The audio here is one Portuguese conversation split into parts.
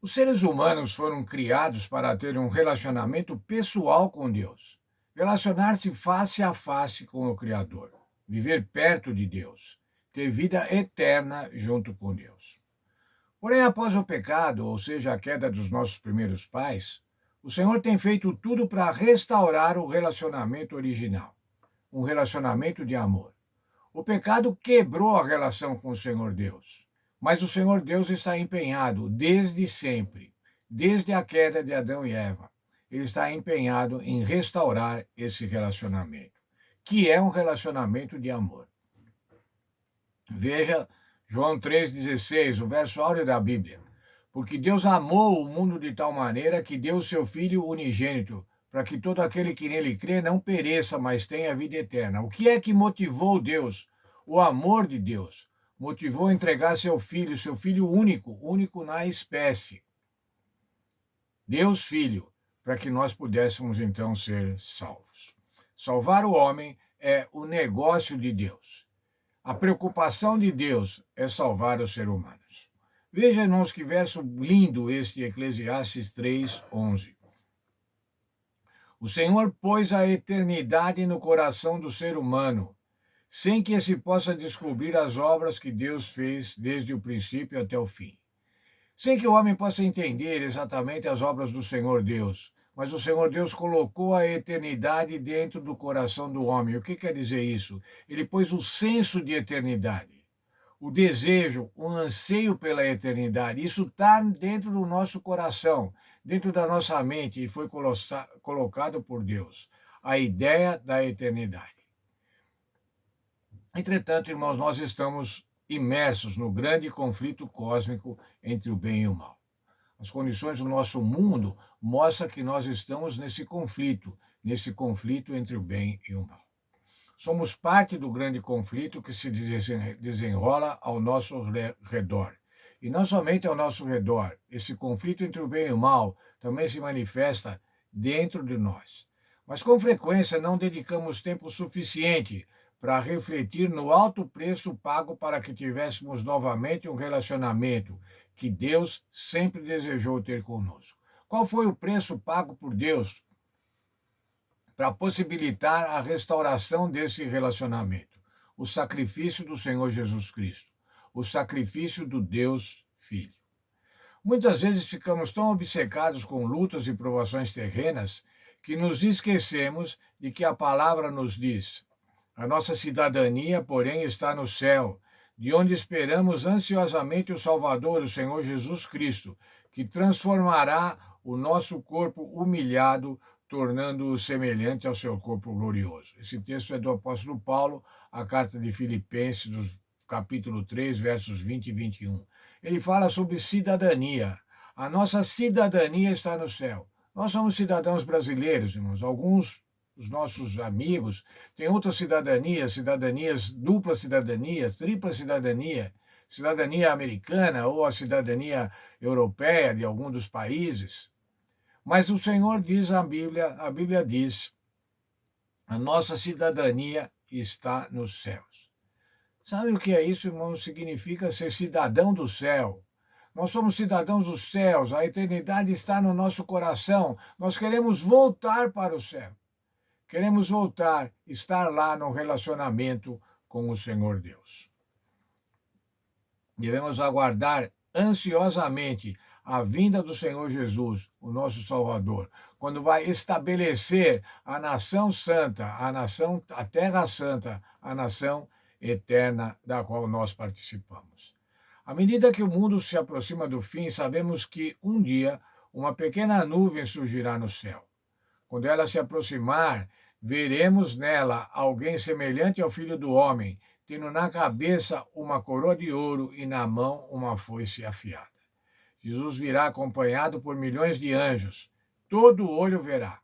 Os seres humanos foram criados para ter um relacionamento pessoal com Deus, relacionar-se face a face com o Criador, viver perto de Deus, ter vida eterna junto com Deus. Porém, após o pecado, ou seja, a queda dos nossos primeiros pais, o Senhor tem feito tudo para restaurar o relacionamento original, um relacionamento de amor. O pecado quebrou a relação com o Senhor Deus, mas o Senhor Deus está empenhado desde sempre, desde a queda de Adão e Eva. Ele está empenhado em restaurar esse relacionamento, que é um relacionamento de amor. Veja João 3,16, o verso áureo da Bíblia. Porque Deus amou o mundo de tal maneira que deu o seu Filho unigênito, para que todo aquele que nele crê não pereça, mas tenha vida eterna. O que é que motivou Deus? O amor de Deus. Motivou a entregar seu filho único, único na espécie. Deus Filho, para que nós pudéssemos então ser salvos. Salvar o homem é o negócio de Deus. A preocupação de Deus é salvar os seres humanos. Veja, irmãos, que verso lindo este Eclesiastes 3:11. O Senhor pôs a eternidade no coração do ser humano, sem que se possa descobrir as obras que Deus fez desde o princípio até o fim. Sem que o homem possa entender exatamente as obras do Senhor Deus, mas o Senhor Deus colocou a eternidade dentro do coração do homem. O que quer dizer isso? Ele pôs o senso de eternidade, o desejo, o anseio pela eternidade. Isso está dentro do nosso coração, dentro da nossa mente, e foi colocado por Deus. A ideia da eternidade. Entretanto, irmãos, nós estamos imersos no grande conflito cósmico entre o bem e o mal. As condições do nosso mundo mostram que nós estamos nesse conflito entre o bem e o mal. Somos parte do grande conflito que se desenrola ao nosso redor. E não somente ao nosso redor, esse conflito entre o bem e o mal também se manifesta dentro de nós. Mas com frequência não dedicamos tempo suficiente para refletir no alto preço pago para que tivéssemos novamente um relacionamento que Deus sempre desejou ter conosco. Qual foi o preço pago por Deus para possibilitar a restauração desse relacionamento? O sacrifício do Senhor Jesus Cristo, o sacrifício do Deus Filho. Muitas vezes ficamos tão obcecados com lutas e provações terrenas que nos esquecemos de que a palavra nos diz: a nossa cidadania, porém, está no céu, de onde esperamos ansiosamente o Salvador, o Senhor Jesus Cristo, que transformará o nosso corpo humilhado, tornando-o semelhante ao seu corpo glorioso. Esse texto é do apóstolo Paulo, a carta de Filipenses, do capítulo 3, versos 20 e 21. Ele fala sobre cidadania. A nossa cidadania está no céu. Nós somos cidadãos brasileiros, irmãos. Alguns dos nossos amigos têm outras cidadanias, dupla cidadania, tripla cidadania, cidadania americana ou a cidadania europeia de algum dos países. Mas o Senhor diz a Bíblia diz, a nossa cidadania está nos céus. Sabe o que é isso, irmão? Significa ser cidadão do céu. Nós somos cidadãos dos céus, a eternidade está no nosso coração. Nós queremos voltar para o céu. Queremos voltar, estar lá no relacionamento com o Senhor Deus. Devemos aguardar ansiosamente a vinda do Senhor Jesus, o nosso Salvador, quando vai estabelecer a nação santa, a terra santa, a nação eterna da qual nós participamos. À medida que o mundo se aproxima do fim, sabemos que um dia uma pequena nuvem surgirá no céu. Quando ela se aproximar, veremos nela alguém semelhante ao Filho do Homem, tendo na cabeça uma coroa de ouro e na mão uma foice afiada. Jesus virá acompanhado por milhões de anjos. Todo olho verá.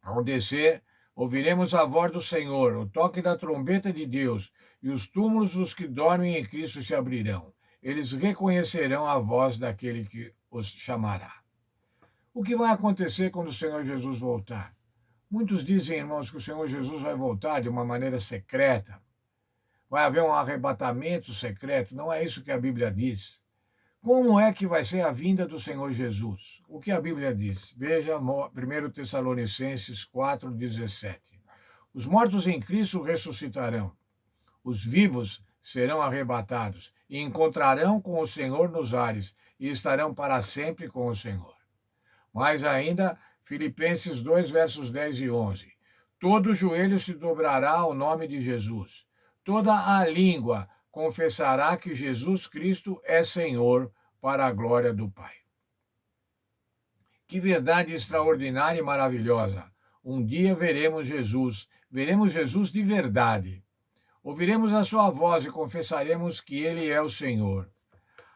Ao descer, ouviremos a voz do Senhor, o toque da trombeta de Deus, e os túmulos dos que dormem em Cristo se abrirão. Eles reconhecerão a voz daquele que os chamará. O que vai acontecer quando o Senhor Jesus voltar? Muitos dizem, irmãos, que o Senhor Jesus vai voltar de uma maneira secreta. Vai haver um arrebatamento secreto. Não é isso que a Bíblia diz. Como é que vai ser a vinda do Senhor Jesus? O que a Bíblia diz? Veja 1 Tessalonicenses 4,17. Os mortos em Cristo ressuscitarão, os vivos serão arrebatados e encontrarão com o Senhor nos ares e estarão para sempre com o Senhor. Mais ainda, Filipenses 2, versos 10 e 11. Todo joelho se dobrará ao nome de Jesus. Toda a língua confessará que Jesus Cristo é Senhor, para a glória do Pai. Que verdade extraordinária e maravilhosa! Um dia veremos Jesus de verdade. Ouviremos a sua voz e confessaremos que ele é o Senhor.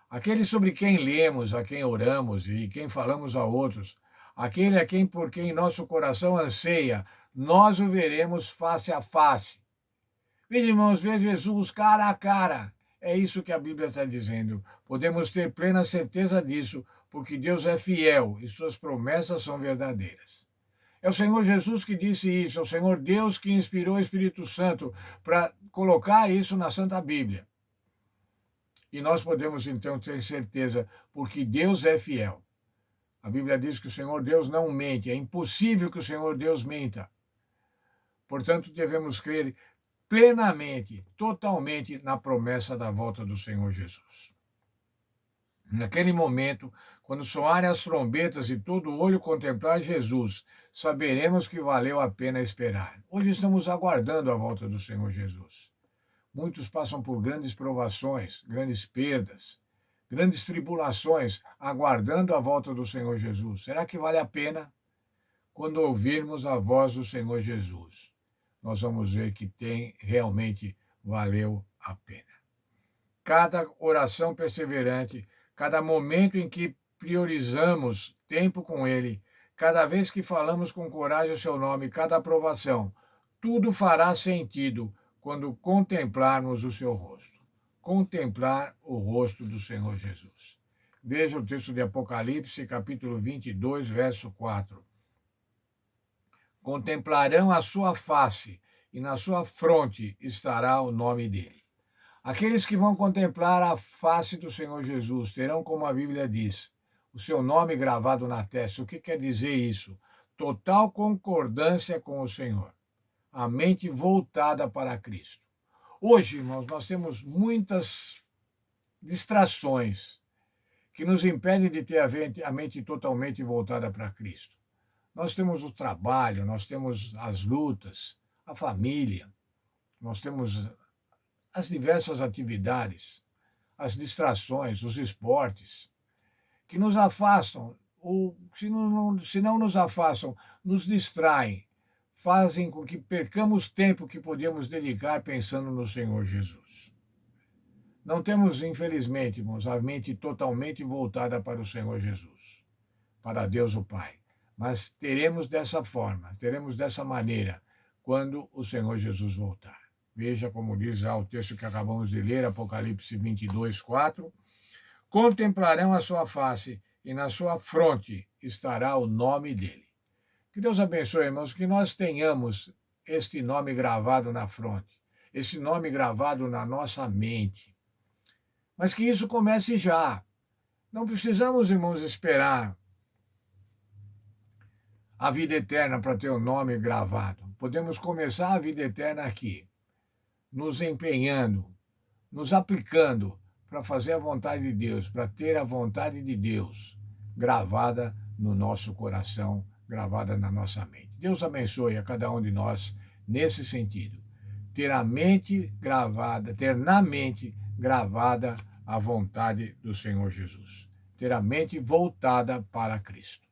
Aquele sobre quem lemos, a quem oramos e quem falamos a outros, aquele a quem por quem nosso coração anseia, nós o veremos face a face. Veja, irmãos, ver Jesus cara a cara. É isso que a Bíblia está dizendo. Podemos ter plena certeza disso, porque Deus é fiel e suas promessas são verdadeiras. É o Senhor Jesus que disse isso, é o Senhor Deus que inspirou o Espírito Santo para colocar isso na Santa Bíblia. E nós podemos então ter certeza, porque Deus é fiel. A Bíblia diz que o Senhor Deus não mente, é impossível que o Senhor Deus minta. Portanto, devemos crer plenamente, totalmente na promessa da volta do Senhor Jesus. Naquele momento, quando soarem as trombetas e todo olho contemplar Jesus, saberemos que valeu a pena esperar. Hoje estamos aguardando a volta do Senhor Jesus. Muitos passam por grandes provações, grandes perdas, grandes tribulações, aguardando a volta do Senhor Jesus. Será que vale a pena? Quando ouvirmos a voz do Senhor Jesus, nós vamos ver que realmente valeu a pena. Cada oração perseverante, cada momento em que priorizamos tempo com Ele, cada vez que falamos com coragem o seu nome, cada aprovação, tudo fará sentido quando contemplarmos o seu rosto. Contemplar o rosto do Senhor Jesus. Veja o texto de Apocalipse, capítulo 22, verso 4. Contemplarão a sua face, e na sua fronte estará o nome dele. Aqueles que vão contemplar a face do Senhor Jesus terão, como a Bíblia diz, o seu nome gravado na testa. O que quer dizer isso? Total concordância com o Senhor. A mente voltada para Cristo. Hoje, irmãos, nós temos muitas distrações que nos impedem de ter a mente totalmente voltada para Cristo. Nós temos o trabalho, nós temos as lutas, a família, nós temos as diversas atividades, as distrações, os esportes, que nos afastam, ou se não nos afastam, nos distraem, fazem com que percamos tempo que podíamos dedicar pensando no Senhor Jesus. Não temos, infelizmente, irmãos, a mente totalmente voltada para o Senhor Jesus, para Deus o Pai. Mas teremos dessa forma, teremos dessa maneira, quando o Senhor Jesus voltar. Veja como diz lá o texto que acabamos de ler, Apocalipse 22, 4. Contemplarão a sua face e na sua fronte estará o nome dele. Que Deus abençoe, irmãos, que nós tenhamos este nome gravado na fronte, esse nome gravado na nossa mente. Mas que isso comece já. Não precisamos, irmãos, esperar a vida eterna para ter o nome gravado. Podemos começar a vida eterna aqui, nos empenhando, nos aplicando para fazer a vontade de Deus, para ter a vontade de Deus gravada no nosso coração, gravada na nossa mente. Deus abençoe a cada um de nós nesse sentido. Ter na mente gravada a vontade do Senhor Jesus. Ter a mente voltada para Cristo.